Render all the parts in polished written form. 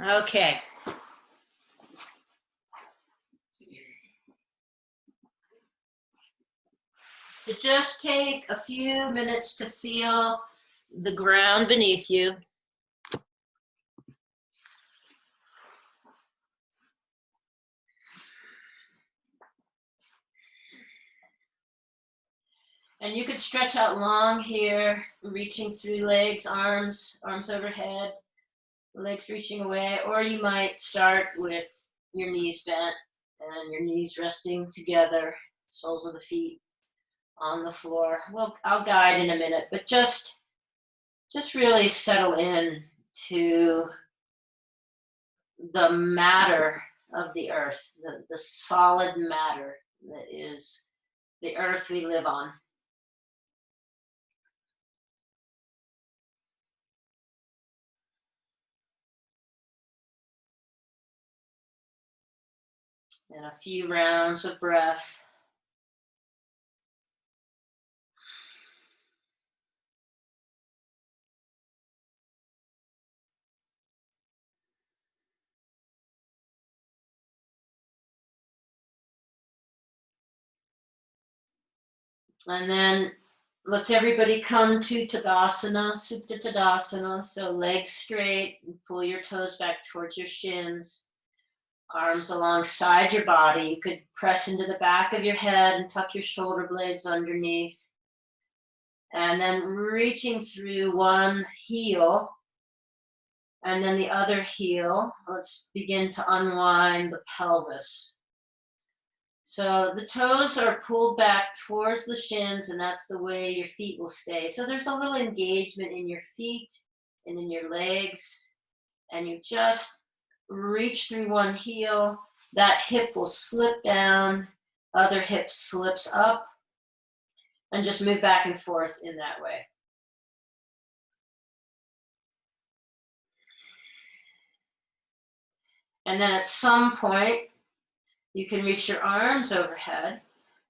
Okay. So just take a few minutes to feel the ground beneath you. And you could stretch out long here, reaching through legs, arms overhead, legs reaching away, or you might start with your knees bent and your knees resting together, soles of the feet on the floor. Well, I'll guide in a minute, but just really settle in to the matter of the earth, the solid matter that is the earth we live on. And a few rounds of breath. And then let's everybody come to Tadasana, Supta Tadasana. So legs straight, pull your toes back towards your shins, arms alongside your body. You could press into the back of your head and tuck your shoulder blades underneath. And then reaching through one heel and then the other heel. Let's begin to unwind the pelvis. So the toes are pulled back towards the shins, and that's the way your feet will stay. So there's a little engagement in your feet and in your legs, and you just reach through one heel. That hip will slip down, other hip slips up, and just move back and forth in that way. And then at some point, you can reach your arms overhead.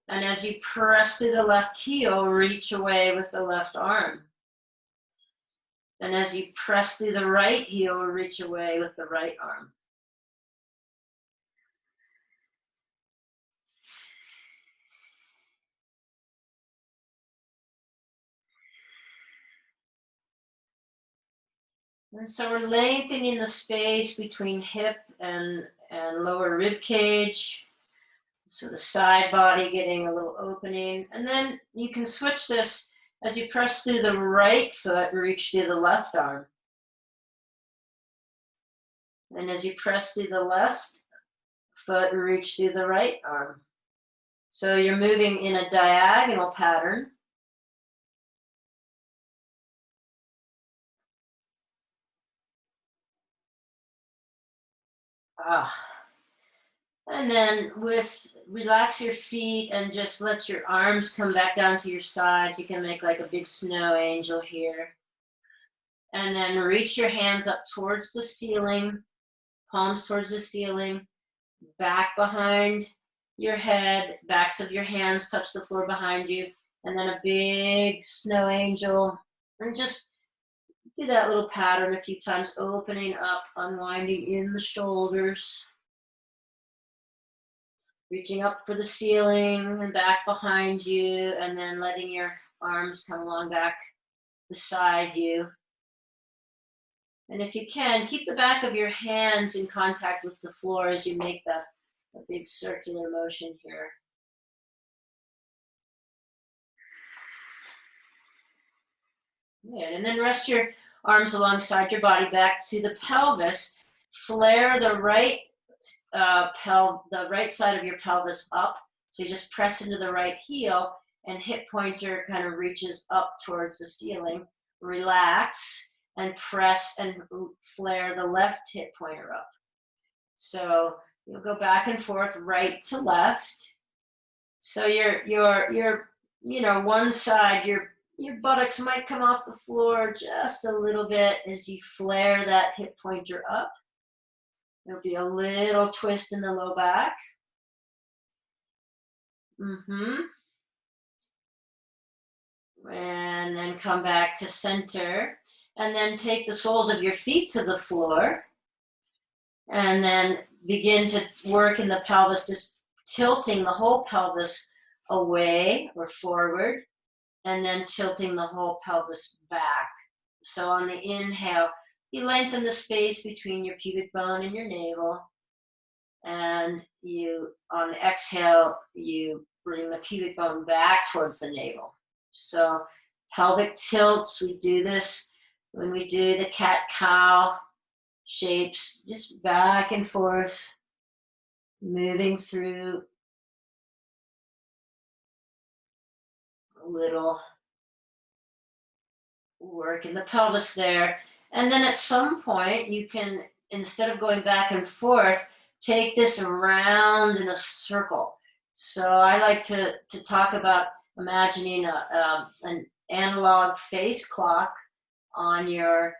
And as you press through the left heel, reach away with the left arm. And as you press through the right heel, reach away with the right arm. And so we're lengthening the space between hip and lower rib cage. So the side body getting a little opening. And then you can switch this as you press through the right foot, reach through the left arm. And as you press through the left foot, reach through the right arm. So you're moving in a diagonal pattern. And then relax your feet and just let your arms come back down to your sides. You can make like a big snow angel here. And then reach your hands up towards the ceiling, palms towards the ceiling, back behind your head, backs of your hands touch the floor behind you, and then a big snow angel. And just do that little pattern a few times, opening up, unwinding in the shoulders. Reaching up for the ceiling and back behind you, and then letting your arms come along back beside you. And if you can, keep the back of your hands in contact with the floor as you make a big circular motion here. Good. And then rest your arms alongside your body back to the pelvis. Flare the right side of your pelvis up. So you just press into the right heel, and hip pointer kind of reaches up towards the ceiling. Relax and press and flare the left hip pointer up. So you'll go back and forth, right to left. So your one side, your buttocks might come off the floor just a little bit as you flare that hip pointer up. There'll be a little twist in the low back. And then come back to center. And then take the soles of your feet to the floor. And then begin to work in the pelvis, just tilting the whole pelvis away or forward, and then tilting the whole pelvis back. So on the inhale, you lengthen the space between your pubic bone and your navel. And on the exhale, you bring the pubic bone back towards the navel. So pelvic tilts, we do this when we do the cat-cow shapes, just back and forth, moving through a little work in the pelvis there. And then at some point, you can, instead of going back and forth, take this around in a circle. So I like to talk about imagining an analog face clock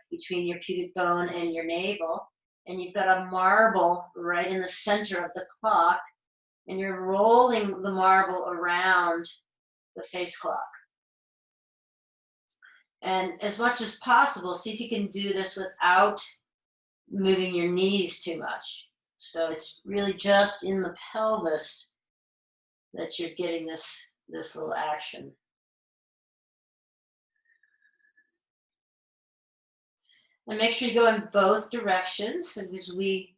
between your pubic bone and your navel. And you've got a marble right in the center of the clock, and you're rolling the marble around the face clock. And as much as possible, see if you can do this without moving your knees too much. So it's really just in the pelvis that you're getting this little action. And make sure you go in both directions, because we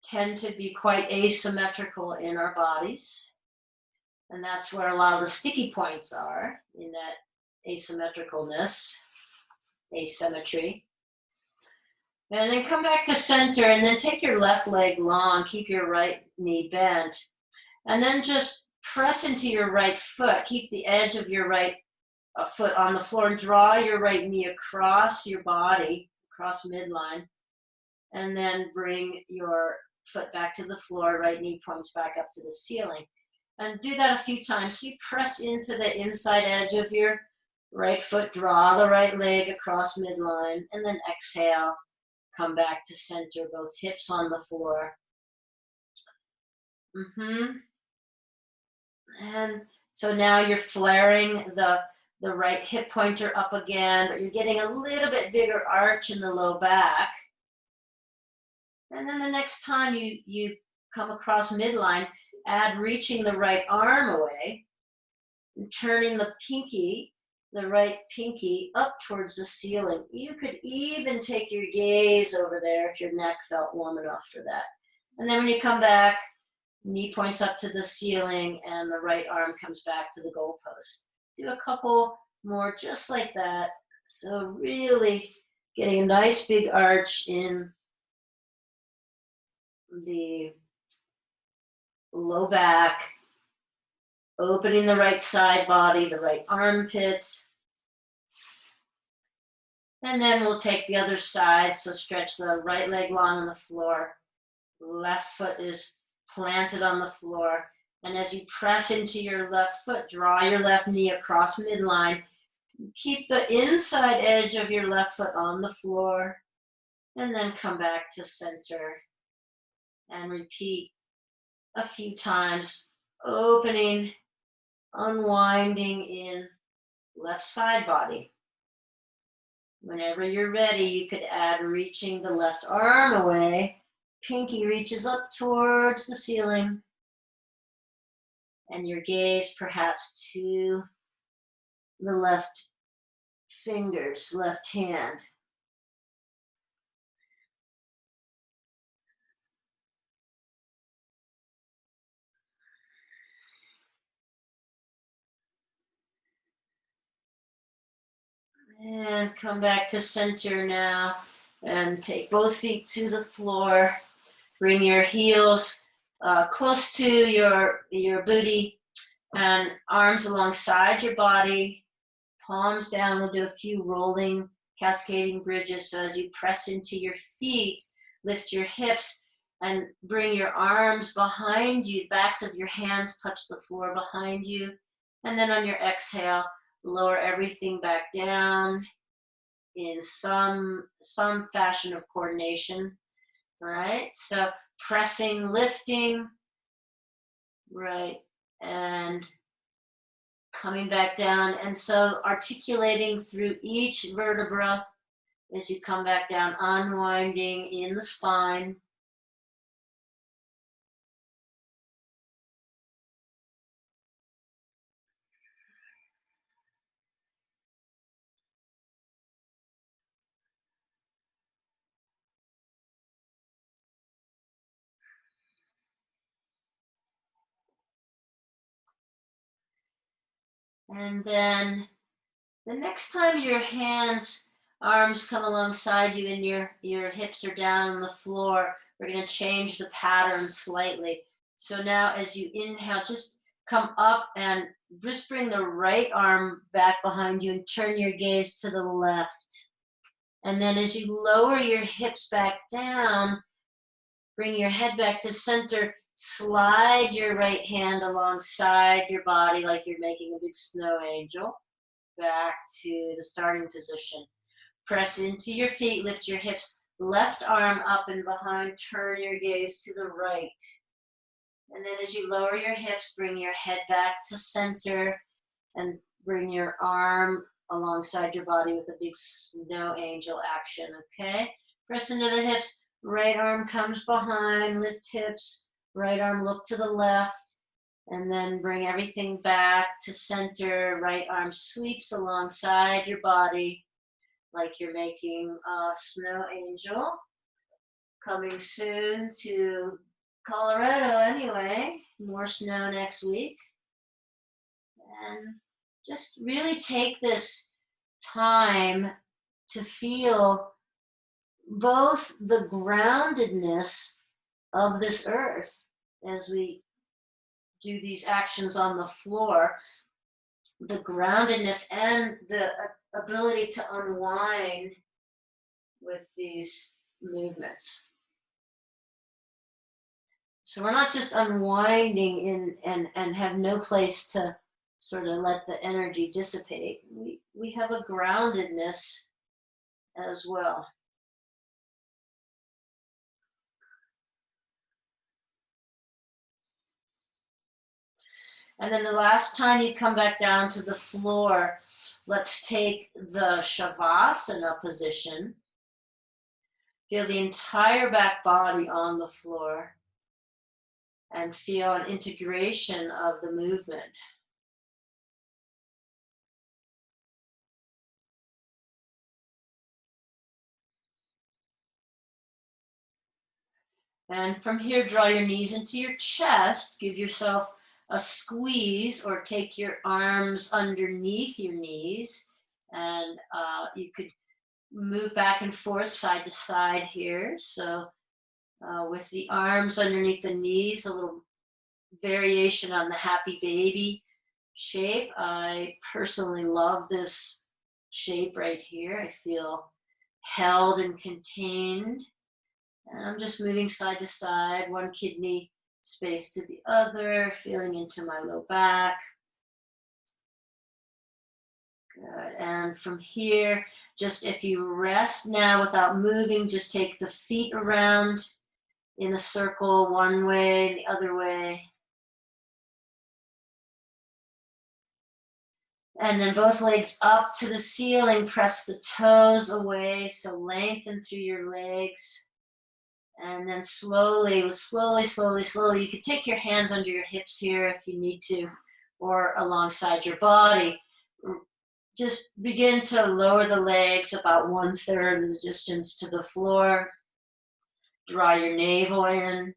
tend to be quite asymmetrical in our bodies. And that's where a lot of the sticky points are, in that asymmetricalness, asymmetry. And then come back to center, and then take your left leg long, keep your right knee bent, and then just press into your right foot. Keep the edge of your right foot on the floor, and draw your right knee across your body, across midline, and then bring your foot back to the floor, right knee points back up to the ceiling. And do that a few times. So you press into the inside edge of your right foot, draw the right leg across midline, and then exhale, come back to center, both hips on the floor. And so now you're flaring the right hip pointer up again, but you're getting a little bit bigger arch in the low back. And then the next time you come across midline, add reaching the right arm away, and turning the right pinky up towards the ceiling. You could even take your gaze over there if your neck felt warm enough for that. And then when you come back, knee points up to the ceiling and the right arm comes back to the goalpost. Do a couple more just like that. So really getting a nice big arch in the low back, opening the right side body, the right armpit. And then we'll take the other side. So stretch the right leg long on the floor. Left foot is planted on the floor. And as you press into your left foot, draw your left knee across midline. Keep the inside edge of your left foot on the floor. And then come back to center. And repeat a few times, opening, unwinding in left side body. Whenever you're ready, you could add reaching the left arm away. Pinky reaches up towards the ceiling. And your gaze perhaps to the left fingers, left hand. And come back to center now, and take both feet to the floor. Bring your heels close to your booty, and arms alongside your body, palms down. We'll do a few rolling, cascading bridges. So as you press into your feet, lift your hips and bring your arms behind you. Backs of your hands touch the floor behind you. And then on your exhale, lower everything back down in some fashion of coordination. Right? So pressing, lifting, right, and coming back down. And so articulating through each vertebra as you come back down, unwinding in the spine. And then the next time your hands, arms come alongside you and your hips are down on the floor, we're going to change the pattern slightly. So now as you inhale, just come up and just bring the right arm back behind you and turn your gaze to the left. And then as you lower your hips back down, bring your head back to center, slide your right hand alongside your body like you're making a big snow angel. Back to the starting position. Press into your feet, lift your hips, left arm up and behind, turn your gaze to the right. And then as you lower your hips, bring your head back to center and bring your arm alongside your body with a big snow angel action, okay? Press into the hips, right arm comes behind, lift hips, right arm look to the left, and then bring everything back to center. Right arm sweeps alongside your body like you're making a snow angel. Coming soon to Colorado anyway. More snow next week. And just really take this time to feel both the groundedness of this earth as we do these actions on the floor, the groundedness and the ability to unwind with these movements. So we're not just unwinding and have no place to sort of let the energy dissipate. We have a groundedness as well. And then the last time you come back down to the floor, let's take the savasana position. Feel the entire back body on the floor and feel an integration of the movement. And from here, draw your knees into your chest. Give yourself a squeeze or take your arms underneath your knees. And you could move back and forth, side to side here. So with the arms underneath the knees, a little variation on the happy baby shape. I personally love this shape right here. I feel held and contained. And I'm just moving side to side, one kidney space to the other, feeling into my low back. Good. And from here, just if you rest now without moving, just take the feet around in a circle, one way, the other way. And then both legs up to the ceiling, press the toes away, so lengthen through your legs. And then slowly, you could take your hands under your hips here if you need to, or alongside your body. Just begin to lower the legs about 1/3 of the distance to the floor. Draw your navel in.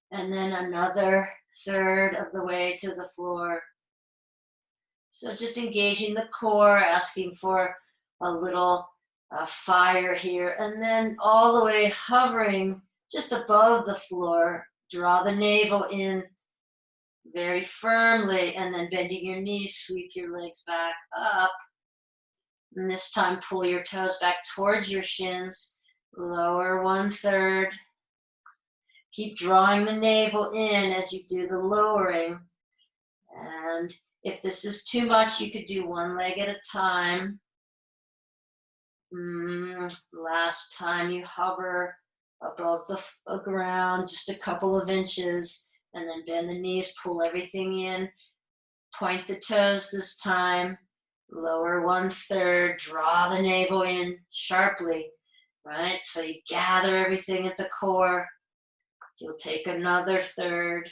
And then another third of the way to the floor. So just engaging the core, asking for a little fire here, and then all the way hovering just above the floor. Draw the navel in very firmly, and then bending your knees, sweep your legs back up. And this time pull your toes back towards your shins, lower 1/3. Keep drawing the navel in as you do the lowering. And if this is too much, you could do one leg at a time. Last time you hover above the ground, just a couple of inches, and then bend the knees, pull everything in, point the toes this time, lower 1/3, draw the navel in sharply, right? So you gather everything at the core. You'll take another third,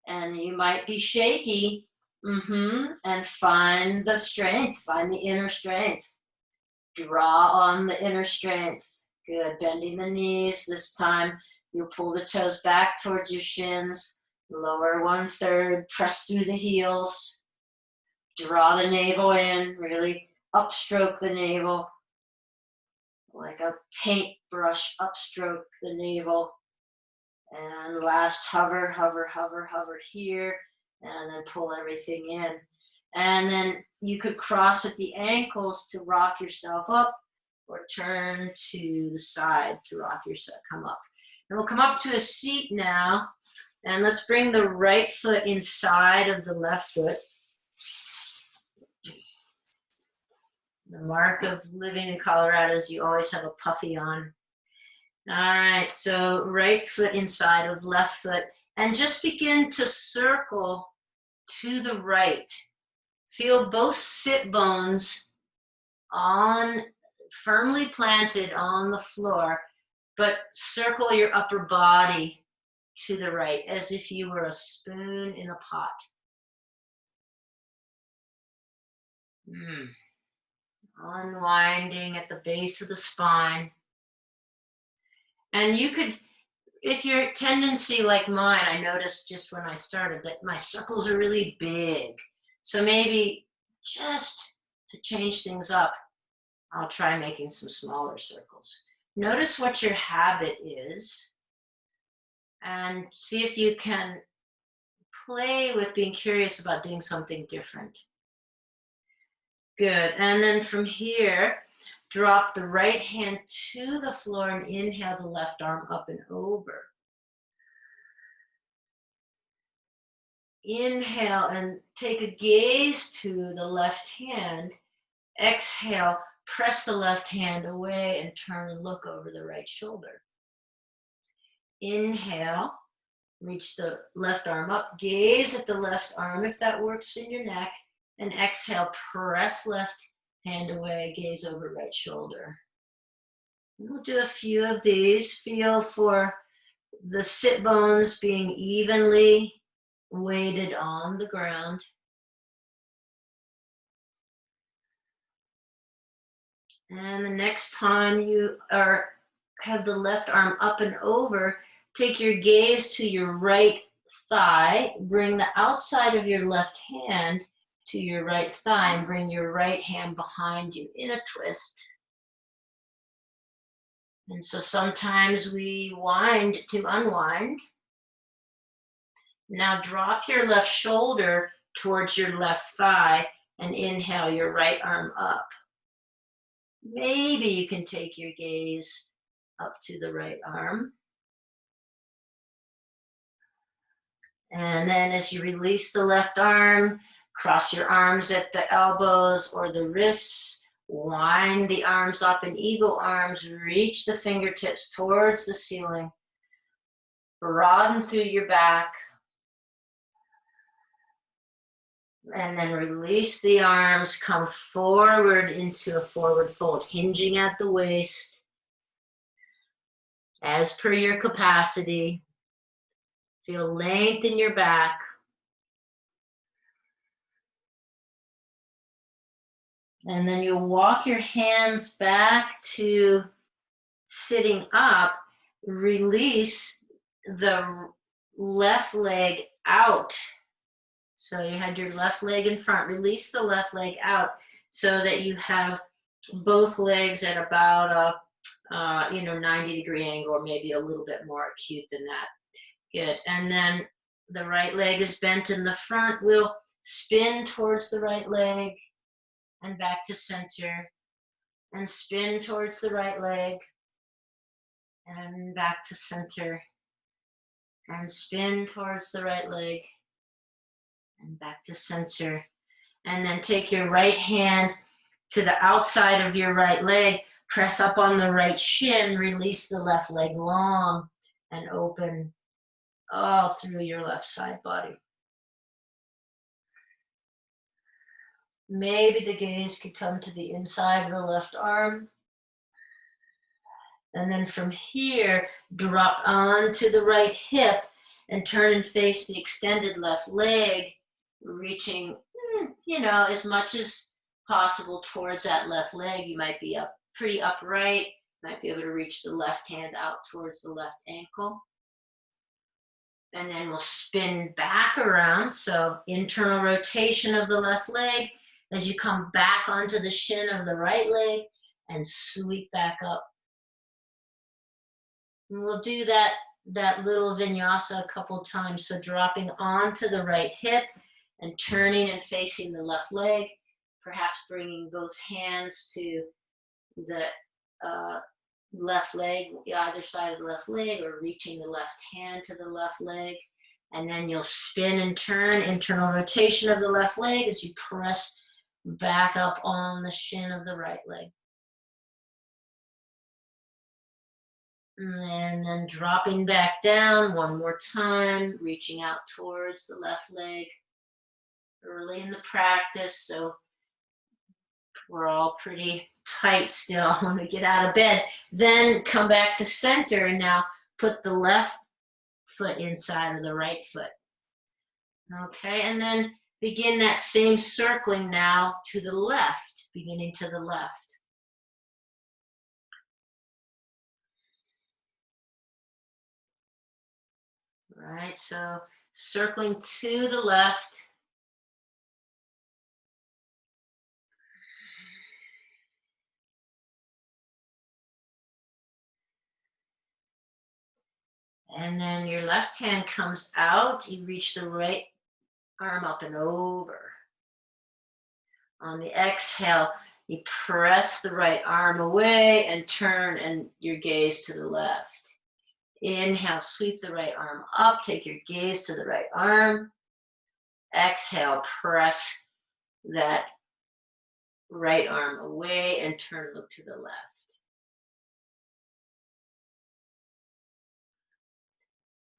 and you might be shaky, and find the strength, find the inner strength. Draw on the inner strength. Good. Bending the knees. This time you'll pull the toes back towards your shins. Lower 1/3, press through the heels. Draw the navel in, really upstroke the navel. Like a paintbrush, upstroke the navel. And last, hover, hover, hover, hover here. And then pull everything in. And then you could cross at the ankles to rock yourself up, or turn to the side to rock yourself, come up. And we'll come up to a seat now. And let's bring the right foot inside of the left foot. The mark of living in Colorado is you always have a puffy on. All right, so right foot inside of left foot, and just begin to circle to the right. Feel both sit bones firmly planted on the floor, but circle your upper body to the right as if you were a spoon in a pot. Unwinding at the base of the spine. And you could, if your tendency like mine, I noticed just when I started that my circles are really big. So maybe just to change things up, I'll try making some smaller circles. Notice what your habit is and see if you can play with being curious about doing something different. Good, and then from here, drop the right hand to the floor and inhale the left arm up and over. Inhale and take a gaze to the left hand. Exhale, press the left hand away and turn and look over the right shoulder. Inhale, reach the left arm up, gaze at the left arm if that works in your neck, and exhale, press left hand away, gaze over right shoulder. And we'll do a few of these. Feel for the sit bones being evenly weighted on the ground. And the next time you have the left arm up and over, take your gaze to your right thigh, bring the outside of your left hand to your right thigh, and bring your right hand behind you in a twist. And so sometimes we wind to unwind. Now drop your left shoulder towards your left thigh and inhale your right arm up. Maybe you can take your gaze up to the right arm. And then as you release the left arm, cross your arms at the elbows or the wrists, wind the arms up in eagle arms, reach the fingertips towards the ceiling, broaden through your back, and then release the arms, come forward into a forward fold, hinging at the waist, as per your capacity. Feel length in your back. And then you'll walk your hands back to sitting up. Release the left leg out. So you had your left leg in front. Release the left leg out so that you have both legs at about a 90-degree angle, or maybe a little bit more acute than that. Good. And then the right leg is bent in the front. We'll spin towards the right leg and back to center, and spin towards the right leg and back to center, and spin towards the right leg and back to center. And then take your right hand to the outside of your right leg, press up on the right shin, release the left leg long and open all through your left side body. Maybe the gaze could come to the inside of the left arm. And then from here, drop onto the right hip and turn and face the extended left leg, reaching, as much as possible towards that left leg. You might be up pretty upright. You might be able to reach the left hand out towards the left ankle. And then we'll spin back around. So internal rotation of the left leg as you come back onto the shin of the right leg and sweep back up. And we'll do that little vinyasa a couple times. So dropping onto the right hip and turning and facing the left leg, perhaps bringing both hands to the left leg, either side of the left leg, or reaching the left hand to the left leg. And then you'll spin and turn, internal rotation of the left leg as you press back up on the shin of the right leg. And then dropping back down one more time, reaching out towards the left leg. Early in the practice, so we're all pretty tight still when we get out of bed. Then come back to center and now put the left foot inside of the right foot. Okay, and then begin that same circling now to the left, beginning to the left. All right, so circling to the left. And then your left hand comes out, you reach the right arm up and over. On the exhale, you press the right arm away and turn and your gaze to the left. Inhale, sweep the right arm up, take your gaze to the right arm. Exhale, press that right arm away and turn, look to the left.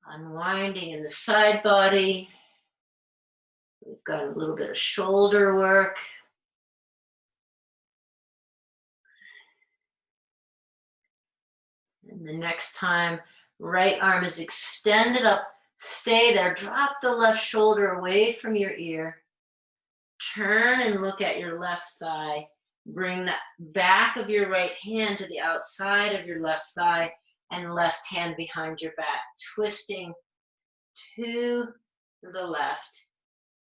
Unwinding in the side body. We've got a little bit of shoulder work. And the next time, right arm is extended up, stay there, drop the left shoulder away from your ear. Turn and look at your left thigh. Bring the back of your right hand to the outside of your left thigh and left hand behind your back, twisting to the left.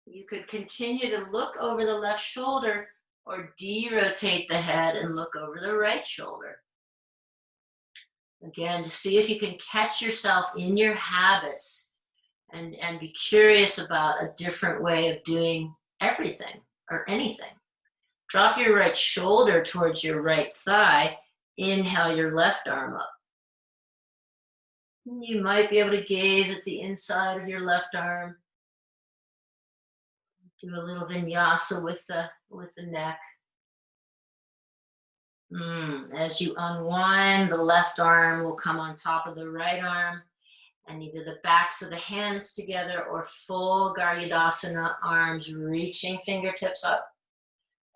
You could continue to look over the left shoulder or de-rotate the head and look over the right shoulder. Again, to see if you can catch yourself in your habits and be curious about a different way of doing everything or anything. Drop your right shoulder towards your right thigh. Inhale your left arm up. You might be able to gaze at the inside of your left arm. Do a little vinyasa with the neck. As you unwind, the left arm will come on top of the right arm, and either the backs of the hands together or full Garudasana, arms reaching fingertips up,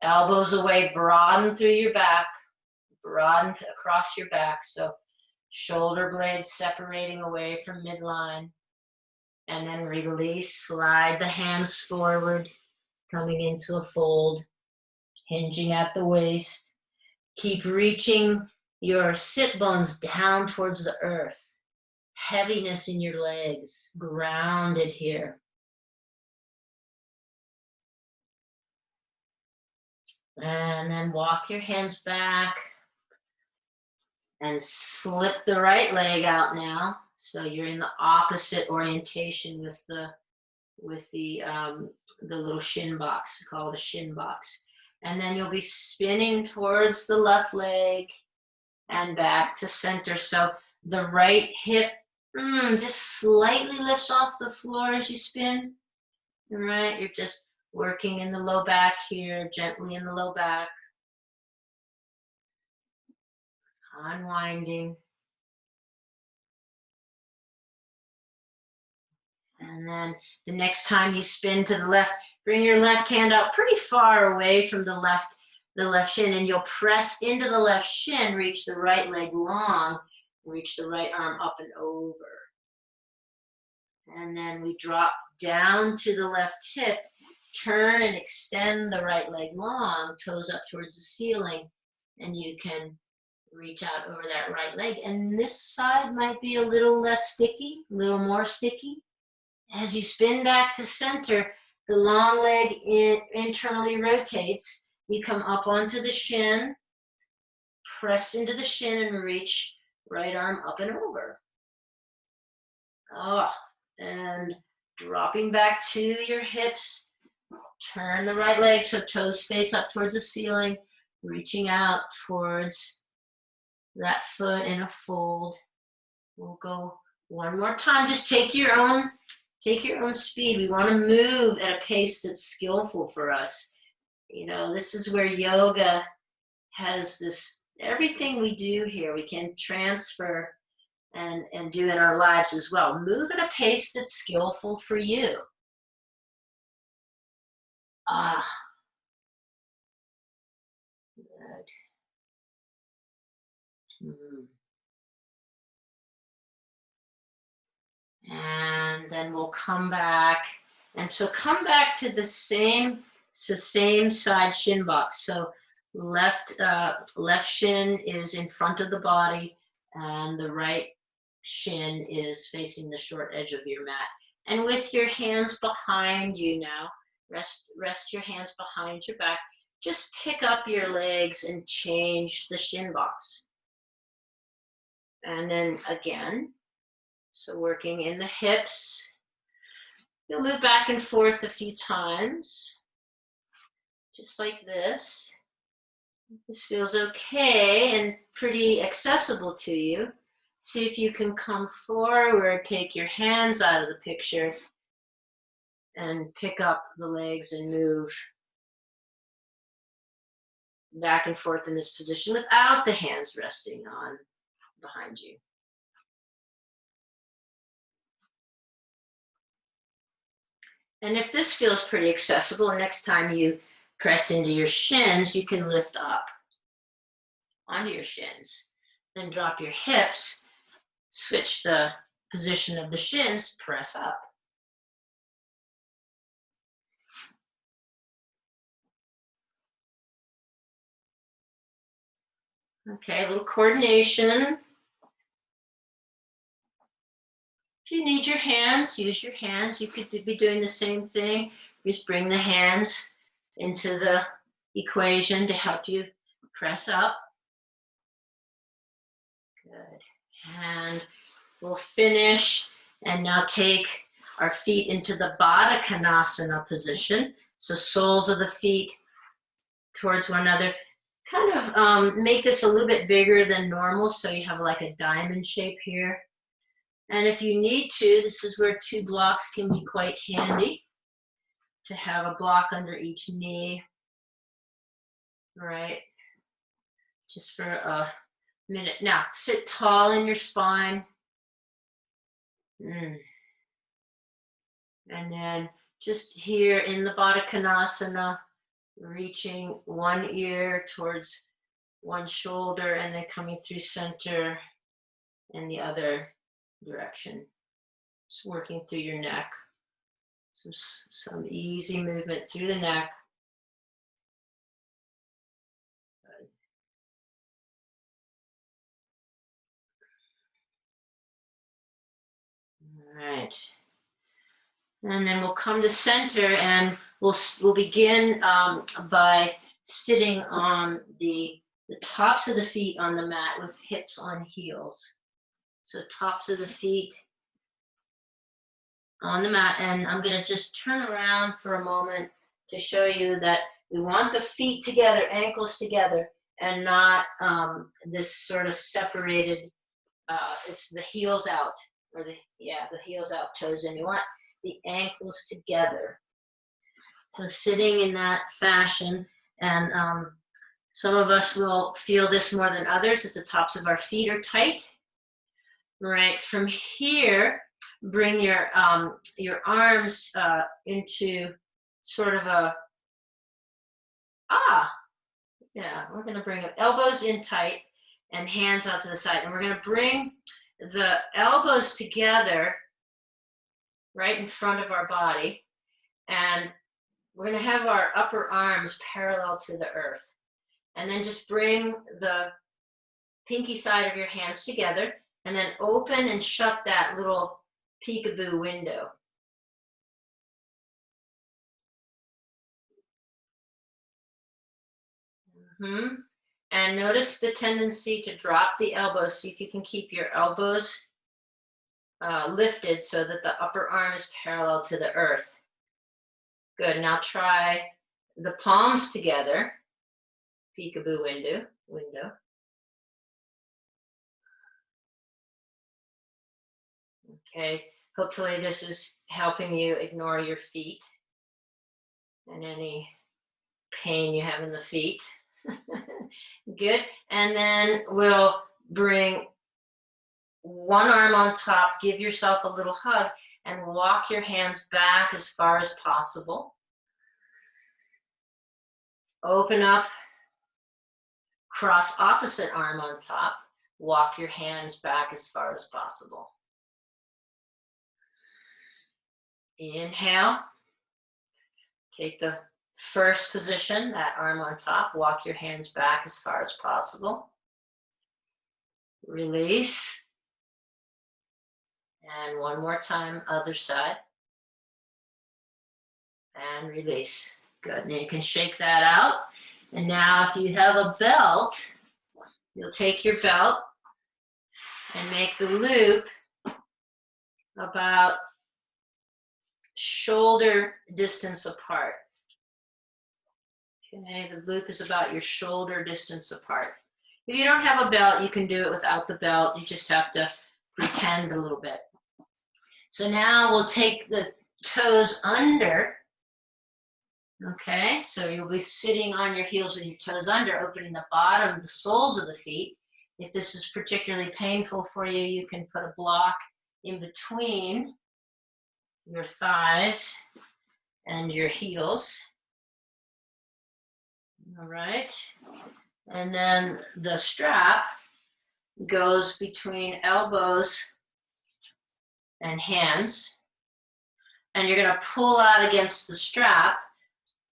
elbows away, broaden through your back, broaden across your back. So shoulder blades separating away from midline. And then release, slide the hands forward, coming into a fold, hinging at the waist. Keep reaching your sit bones down towards the earth. Heaviness in your legs, grounded here. And then walk your hands back and slip the right leg out now. So you're in the opposite orientation with the little shin box, called a shin box. And then you'll be spinning towards the left leg and back to center. So the right hip just slightly lifts off the floor as you spin. All right, you're just working in the low back here, gently in the low back. Unwinding. And then the next time you spin to the left, bring your left hand out pretty far away from the left shin, and you'll press into the left shin, reach the right leg long, reach the right arm up and over. And then we drop down to the left hip, turn and extend the right leg long, toes up towards the ceiling, and you can reach out over that right leg. And this side might be a little less sticky, a little more sticky. As you spin back to center, the long leg internally rotates. You come up onto the shin, press into the shin and reach right arm up and over. Ah, and dropping back to your hips. Turn the right leg so toes face up towards the ceiling, reaching out towards that foot in a fold. We'll go one more time. Just take your own speed. We want to move at a pace that's skillful for us. You know, this is where yoga has this, everything we do here, we can transfer and do in our lives as well. Move at a pace that's skillful for you. Ah, good. And then we'll come back. And so come back to the same side shin box. So left shin is in front of the body and the right shin is facing the short edge of your mat. And with your hands behind you now, rest your hands behind your back. Just pick up your legs and change the shin box. And then again, so working in the hips. You'll move back and forth a few times, just like this. This feels okay and pretty accessible to you. See if you can come forward, take your hands out of the picture, and pick up the legs and move back and forth in this position without the hands resting on behind you. And if this feels pretty accessible, next time you press into your shins, you can lift up onto your shins. Then drop your hips, switch the position of the shins, press up. Okay, a little coordination. If you need your hands, use your hands. You could be doing the same thing. Just bring the hands into the equation to help you press up. Good. And we'll finish and now take our feet into the Baddha Konasana position. So soles of the feet towards one another. Kind of make this a little bit bigger than normal so you have like a diamond shape here. And if you need to, this is where 2 blocks can be quite handy, to have a block under each knee, right? Just for a minute. Now, sit tall in your spine. And then just here in the Baddha Konasana, reaching one ear towards one shoulder and then coming through center and the other direction. Just working through your neck. Some easy movement through the neck. All right. And then we'll come to center and we'll begin by sitting on the tops of the feet on the mat with hips on heels. So tops of the feet on the mat, and I'm going to just turn around for a moment to show you that we want the feet together, ankles together, and not this sort of separated, it's the heels out, or the heels out, toes in. You want the ankles together. So sitting in that fashion, and some of us will feel this more than others if the tops of our feet are tight. Right, from here, bring your arms into sort of a, we're gonna bring up elbows in tight and hands out to the side. And we're gonna bring the elbows together right in front of our body. And we're gonna have our upper arms parallel to the earth. And then just bring the pinky side of your hands together and then open and shut that little peekaboo window. And notice the tendency to drop the elbows. See if you can keep your elbows lifted so that the upper arm is parallel to the earth. Good. Now try the palms together. Peekaboo window. Okay. Hopefully this is helping you ignore your feet and any pain you have in the feet. Good. And then we'll bring one arm on top, give yourself a little hug, and walk your hands back as far as possible. Open up, cross opposite arm on top, walk your hands back as far as possible. Inhale, take the first position, that arm on top, walk your hands back as far as possible. Release. And one more time, other side. And release. Good. Now you can shake that out. And now if you have a belt, you'll take your belt and make the loop about shoulder distance apart. Okay, the loop is about your shoulder distance apart. If you don't have a belt, you can do it without the belt. You just have to pretend a little bit. So now we'll take the toes under. Okay, so you'll be sitting on your heels with your toes under, opening the bottom, the soles of the feet. If this is particularly painful for you, you can put a block in between your thighs and your heels. All right, and then the strap goes between elbows and hands, and you're going to pull out against the strap,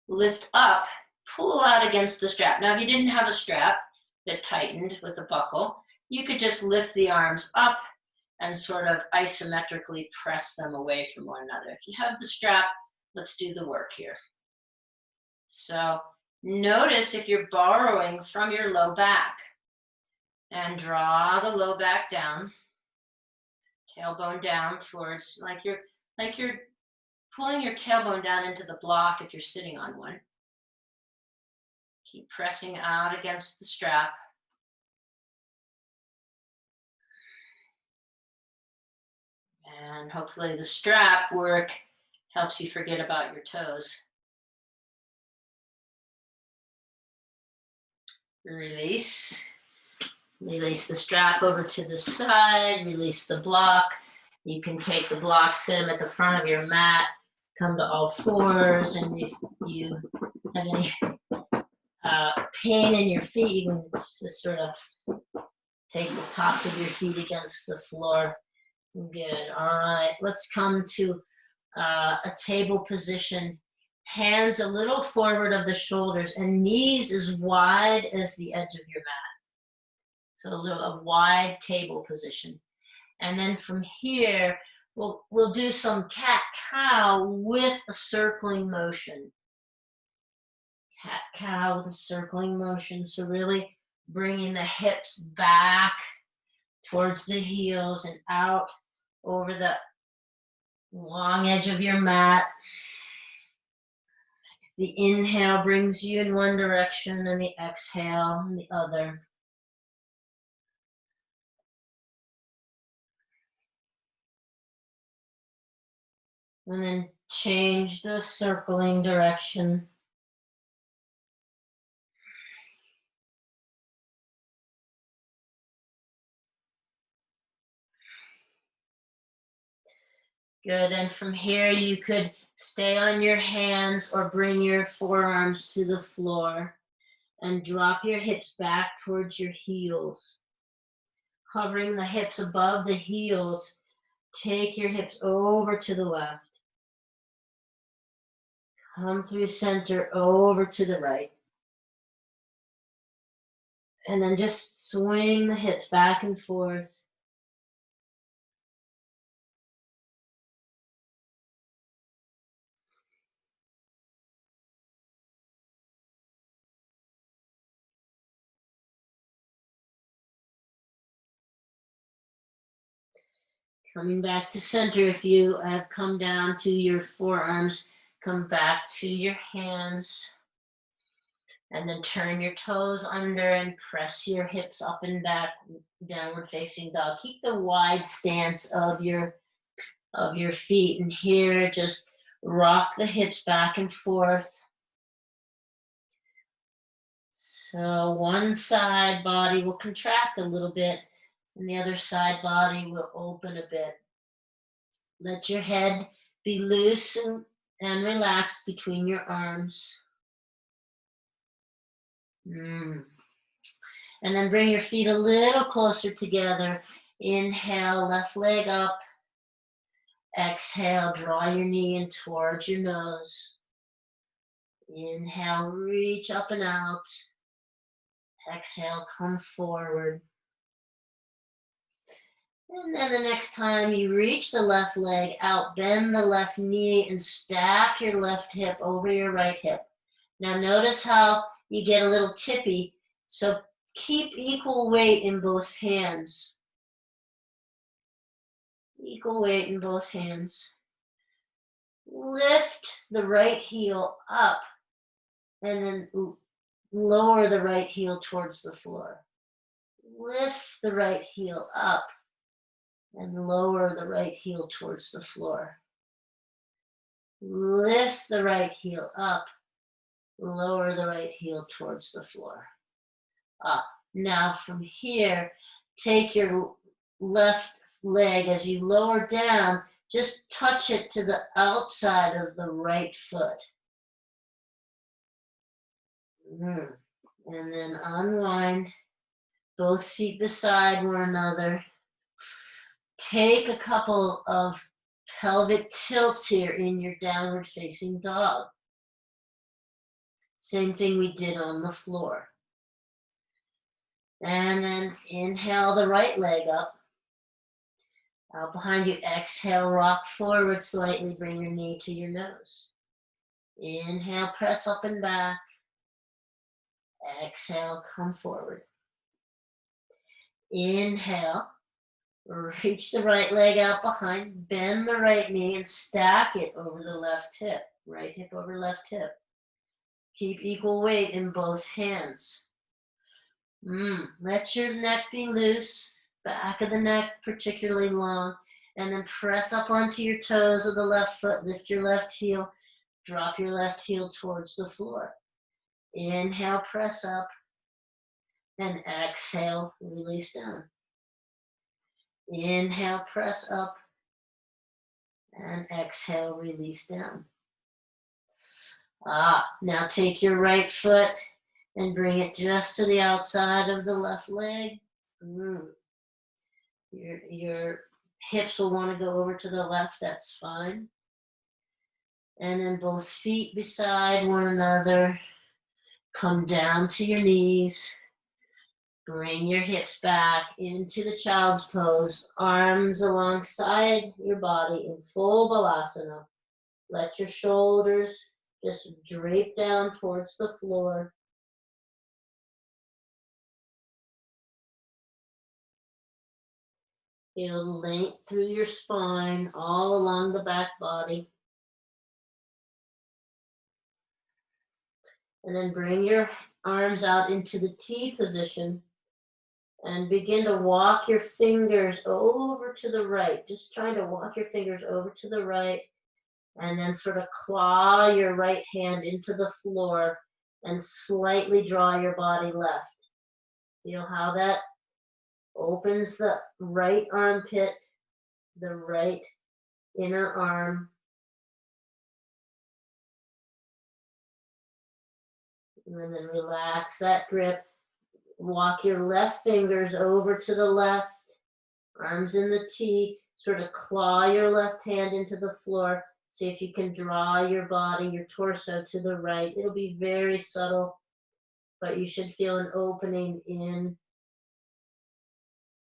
lift up, pull out against the strap. Now, if you didn't have a strap that tightened with a buckle, you could just lift the arms up and sort of isometrically press them away from one another. If you have the strap, let's do the work here. So notice if you're borrowing from your low back, and draw the low back down, tailbone down towards, like you're pulling your tailbone down into the block if you're sitting on one. Keep pressing out against the strap. And hopefully the strap work helps you forget about your toes. Release. Release the strap over to the side. Release the block. You can take the block, sit them at the front of your mat, come to all fours, and if you have any pain in your feet, you can just sort of take the tops of your feet against the floor. Good. All right. Let's come to a table position. Hands a little forward of the shoulders and knees as wide as the edge of your mat. So a wide table position. And then from here, we'll do some cat-cow with a circling motion. Cat-cow with a circling motion. So really bringing the hips back towards the heels and out over the long edge of your mat. The inhale brings you in one direction and the exhale in the other. And then change the circling direction. Good, and from here you could stay on your hands or bring your forearms to the floor and drop your hips back towards your heels. Hovering the hips above the heels, take your hips over to the left. Come through center over to the right. And then just swing the hips back and forth. Coming back to center, if you have come down to your forearms, come back to your hands. And then turn your toes under and press your hips up and back, downward facing dog. Keep the wide stance of your feet. And here, just rock the hips back and forth. So one side body will contract a little bit, and the other side body will open a bit. Let your head be loose and relaxed between your arms. And then bring your feet a little closer together. Inhale, left leg up. Exhale, draw your knee in towards your nose. Inhale, reach up and out. Exhale, come forward. And then the next time you reach the left leg out, bend the left knee and stack your left hip over your right hip. Now notice how you get a little tippy. So keep equal weight in both hands. Equal weight in both hands. Lift the right heel up and then lower the right heel towards the floor. Lift the right heel up and lower the right heel towards the floor. Lift the right heel up, lower the right heel towards the floor. Now from here, take your left leg as you lower down, just touch it to the outside of the right foot. And then unwind, both feet beside one another. Take a couple of pelvic tilts here in your downward facing dog. Same thing we did on the floor. And then inhale the right leg up. Out behind you, exhale, rock forward slightly, bring your knee to your nose. Inhale, press up and back. Exhale, come forward. Inhale, reach the right leg out behind, bend the right knee and stack it over the left hip. Right hip over left hip. Keep equal weight in both hands. Let your neck be loose, back of the neck particularly long, and then press up onto your toes of the left foot, lift your left heel, drop your left heel towards the floor. Inhale, press up, and exhale, release down. Inhale, press up, and exhale, release down. Now take your right foot and bring it just to the outside of the left leg. Your hips will want to go over to the left, that's fine. And then both feet beside one another. Come down to your knees. Bring your hips back into the child's pose. Arms alongside your body in full balasana. Let your shoulders just drape down towards the floor. Feel length through your spine, all along the back body. And then bring your arms out into the T position and begin to walk your fingers over to the right. Just trying to walk your fingers over to the right and then sort of claw your right hand into the floor and slightly draw your body left. Feel how that opens the right armpit, the right inner arm. And then relax that grip. Walk your left fingers over to the left, arms in the T, sort of claw your left hand into the floor. See if you can draw your body, your torso to the right. It'll be very subtle, but you should feel an opening in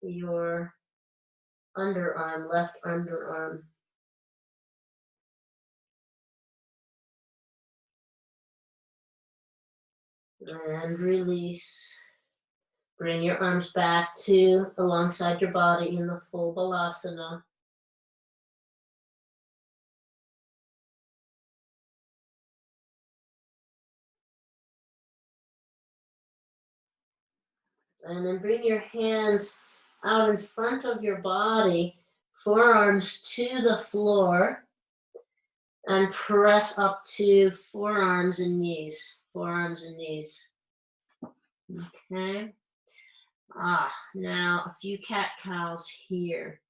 your underarm, left underarm. And release. Bring your arms back to alongside your body in the full balasana. And then bring your hands out in front of your body, forearms to the floor, and press up to forearms and knees. Forearms and knees. Okay. Now a few cat-cows here.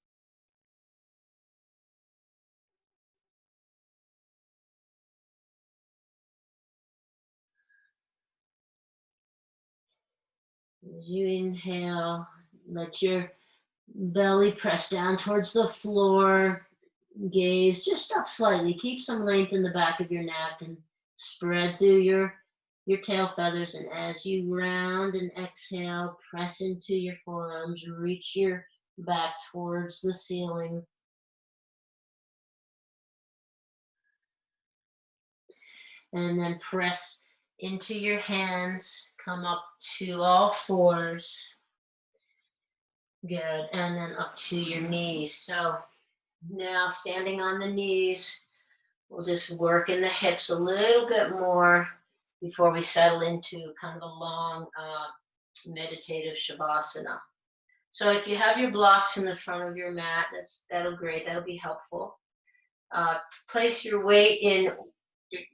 As you inhale, let your belly press down towards the floor. Gaze just up slightly. Keep some length in the back of your neck and spread through your tail feathers. And as you round and exhale, press into your forearms. Reach your back towards the ceiling. And then press into your hands. Come up to all fours. Good. And then up to your knees. So now standing on the knees, we'll just work in the hips a little bit more before we settle into kind of a long meditative shavasana. So if you have your blocks in the front of your mat, that'll be helpful. Place your weight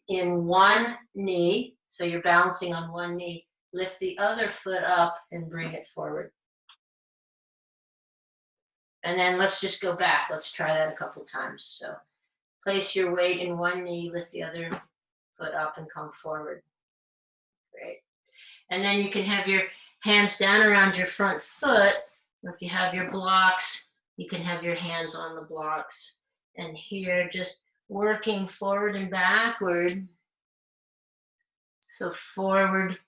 in one knee, so you're balancing on one knee. Lift the other foot up and bring it forward. And then let's just go back. Let's try that a couple times. So place your weight in one knee, lift the other foot up and come forward. Great. And then you can have your hands down around your front foot. If you have your blocks, you can have your hands on the blocks. And here, just working forward and backward. So forward.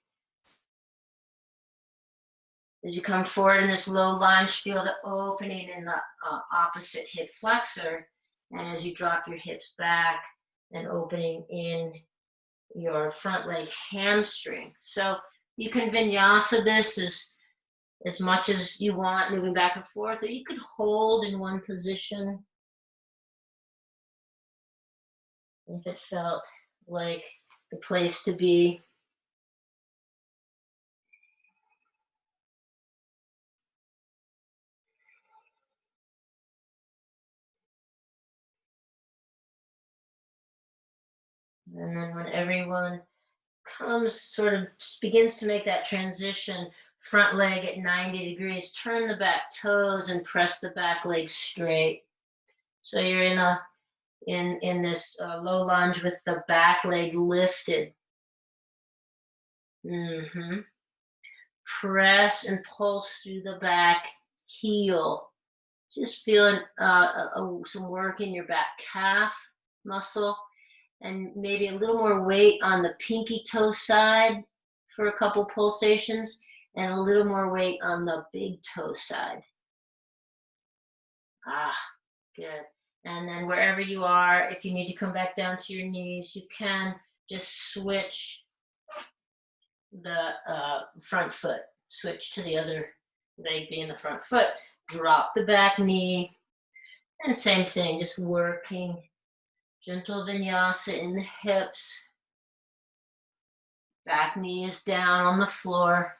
As you come forward in this low lunge, feel the opening in the opposite hip flexor. And as you drop your hips back, an opening in your front leg hamstring. So you can vinyasa this as much as you want, moving back and forth, or you could hold in one position if it felt like the place to be. And then when everyone sort of begins to make that transition, front leg at 90 degrees, turn the back toes and press the back leg straight. So you're in this low lunge with the back leg lifted. Press and pulse through the back heel. Just feeling some work in your back calf muscle, and maybe a little more weight on the pinky toe side for a couple pulsations, and a little more weight on the big toe side. Good. And then wherever you are, if you need to come back down to your knees, you can just switch the front foot. Switch to the other leg being the front foot. Drop the back knee. And same thing, just working gentle vinyasa in the hips. Back knee is down on the floor.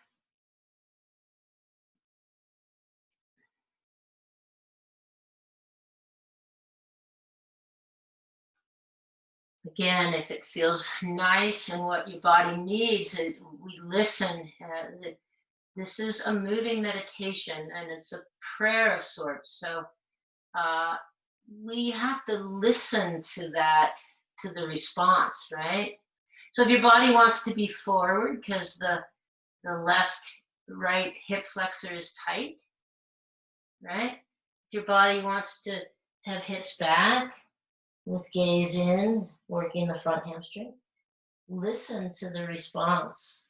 Again, if it feels nice and what your body needs, we listen. This is a moving meditation, and it's a prayer of sorts. So we have to listen to that, to the response, right? So if your body wants to be forward because the right hip flexor is tight, right? If your body wants to have hips back with gaze in, working the front hamstring, listen to the response.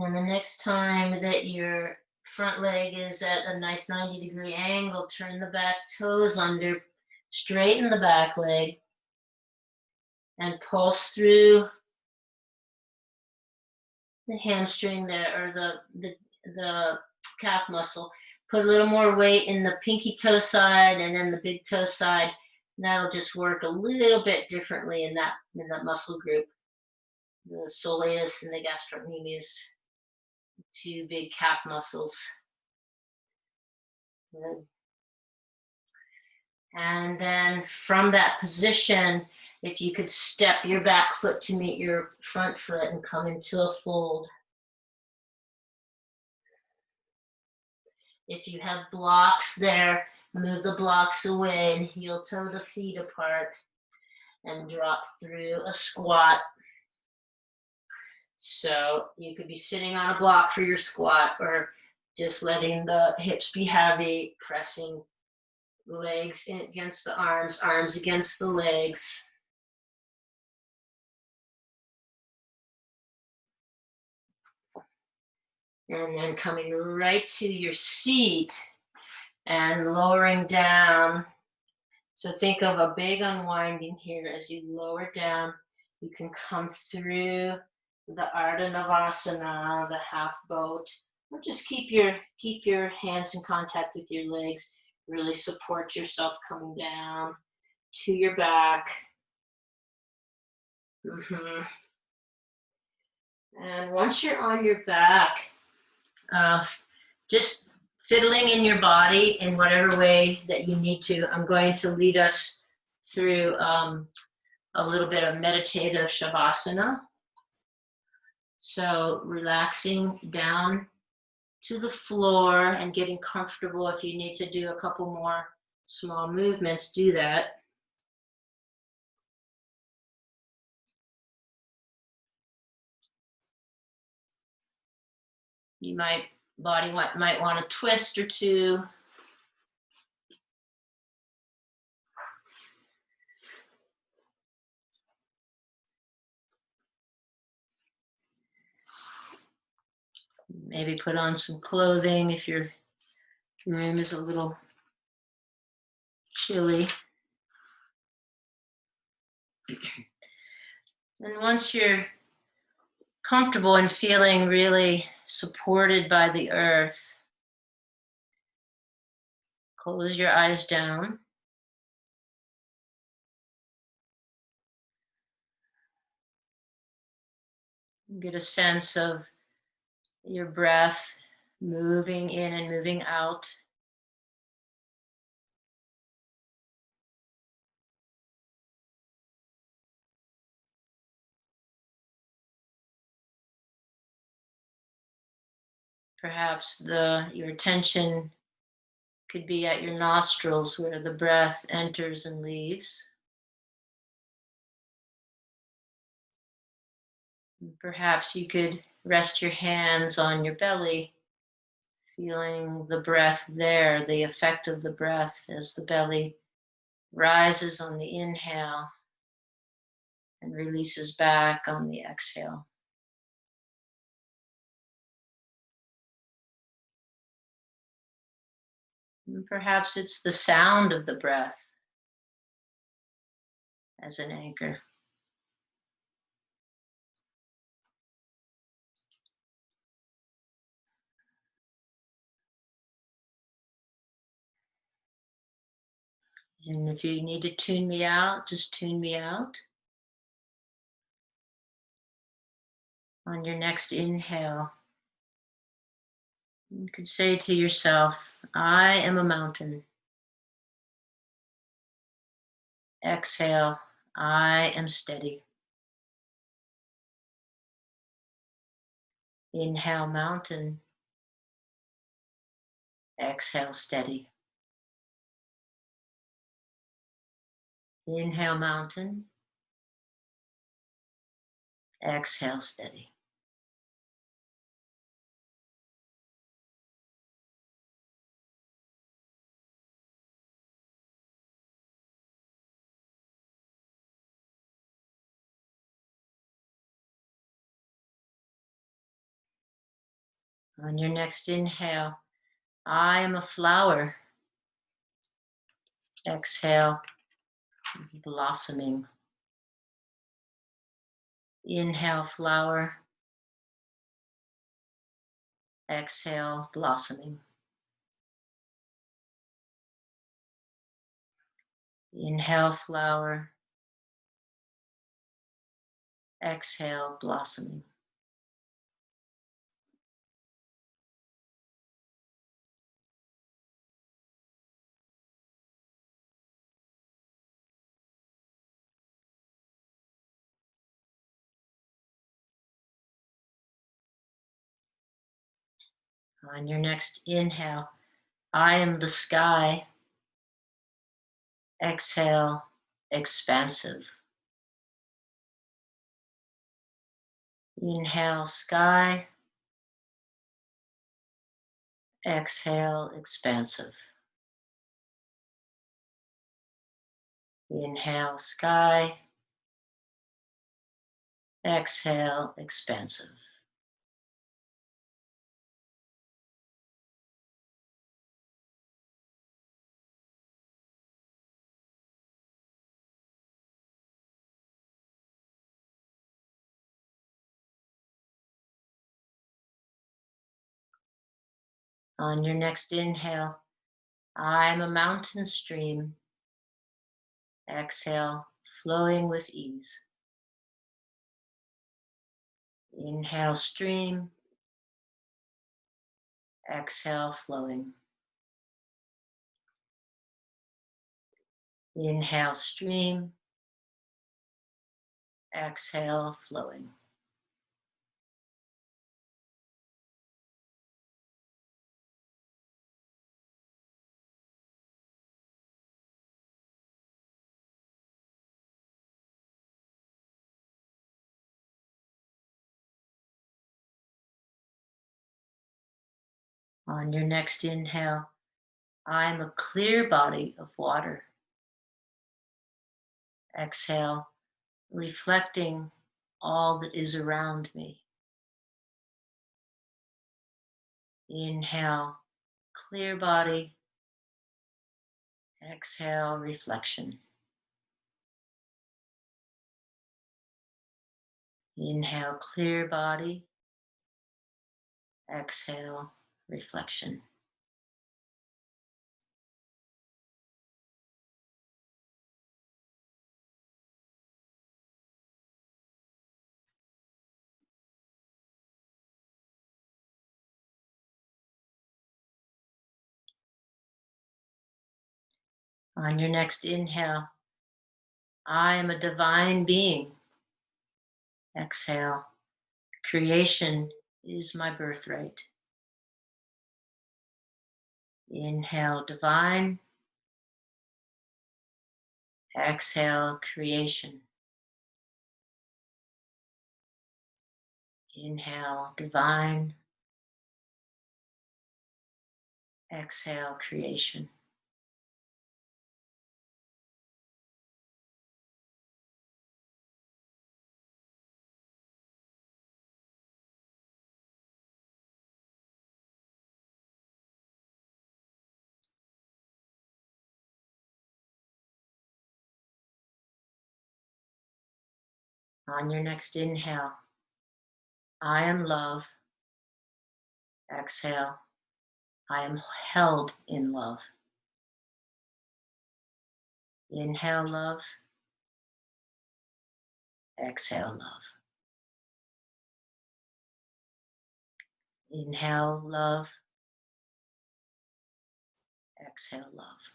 And the next time that your front leg is at a nice 90-degree angle, turn the back toes under, straighten the back leg, and pulse through the hamstring there, or the calf muscle. Put a little more weight in the pinky toe side and then the big toe side. That'll just work a little bit differently in that muscle group, the soleus and the gastrocnemius, two big calf muscles. Good. And then from that position, if you could step your back foot to meet your front foot and come into a fold. If you have blocks there, move the blocks away and heel toe the feet apart and drop through a squat. So you could be sitting on a block for your squat or just letting the hips be heavy, pressing legs against the arms, arms against the legs. And then coming right to your seat and lowering down. So think of a big unwinding here as you lower down. You can come through the Ardha Navasana, the half boat, or just keep your hands in contact with your legs. Really support yourself coming down to your back. And once you're on your back, just fiddling in your body in whatever way that you need to. I'm going to lead us through a little bit of meditative savasana. So relaxing down to the floor and getting comfortable. If you need to do a couple more small movements, do that. Body might want to twist or two. Maybe put on some clothing if your room is a little chilly. And once you're comfortable and feeling really supported by the earth, close your eyes down. Get a sense of your breath moving in and moving out. Perhaps your attention could be at your nostrils where the breath enters and leaves. Perhaps you could rest your hands on your belly, feeling the breath there, the effect of the breath as the belly rises on the inhale and releases back on the exhale. And perhaps it's the sound of the breath as an anchor. And if you need to tune me out, just tune me out. On your next inhale, you could say to yourself, I am a mountain. Exhale, I am steady. Inhale, mountain. Exhale, steady. Inhale, mountain. Exhale, steady. On your next inhale, I am a flower. Exhale, blossoming. Inhale, flower. Exhale, blossoming. Inhale, flower. Exhale, blossoming. On your next inhale, I am the sky. Exhale, expansive. Inhale, sky. Exhale, expansive. Inhale, sky. Exhale, expansive. On your next inhale, I'm a mountain stream. Exhale, flowing with ease. Inhale, stream. Exhale, flowing. Inhale, stream. Exhale, flowing. On your next inhale, I'm a clear body of water. Exhale, reflecting all that is around me. Inhale, clear body. Exhale, reflection. Inhale, clear body. Exhale, reflection. On your next inhale, I am a divine being. Exhale, creation is my birthright. Inhale, divine. Exhale, creation. Inhale, divine. Exhale, creation. On your next inhale, I am love. Exhale, I am held in love. Inhale, love. Exhale, love. Inhale, love. Exhale, love.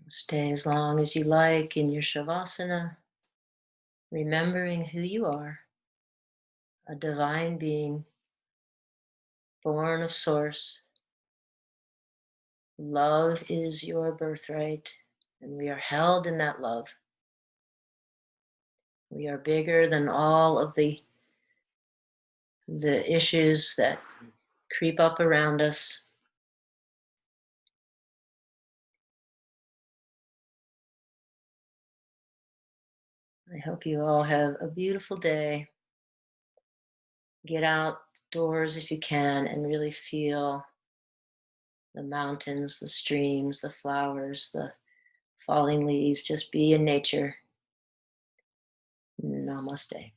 Stay as long as you like in your shavasana, remembering who you are, a divine being, born of source. Love is your birthright, And we are held in that love. We are bigger than all of the issues that creep up around us. I hope you all have a beautiful day. Get outdoors if you can and really feel the mountains, the streams, the flowers, the falling leaves. Just be in nature. Namaste.